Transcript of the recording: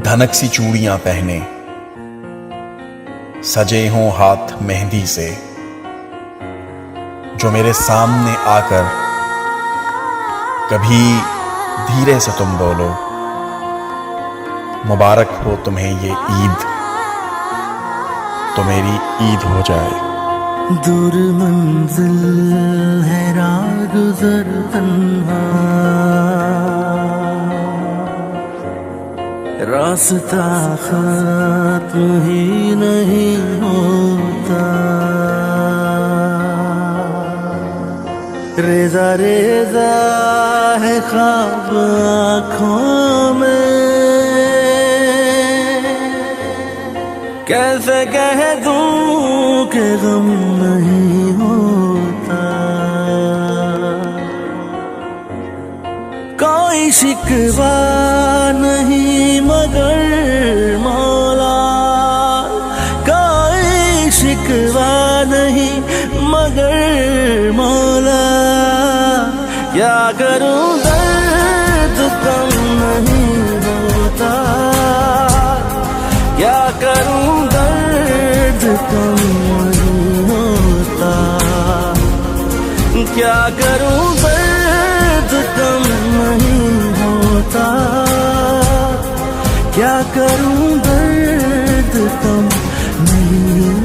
धनक सी चूड़ियां पहने, सजे हों हाथ मेहंदी से, जो मेरे सामने आकर कभी धीरे से तुम बोलो, मुबारक हो तुम्हें ये ईद, तो मेरी ईद हो जाए। दूर मंजिल है राह गुज़र तन्हा, रास्ता खत्म ही नहीं होता। रेज़ा रेज़ा है ख्वाब आँखों में, कैसे कह दूं कि गम नहीं होता। कोई शिकवा नहीं मगर मौला, कोई शिकवा नहीं मगर मौला। क्या करूं दर्द कम नहीं होता, क्या करूं दर्द कम नहीं होता। क्या करूं दर्द कम नहीं होता, क्या करूं दर्द कम नहीं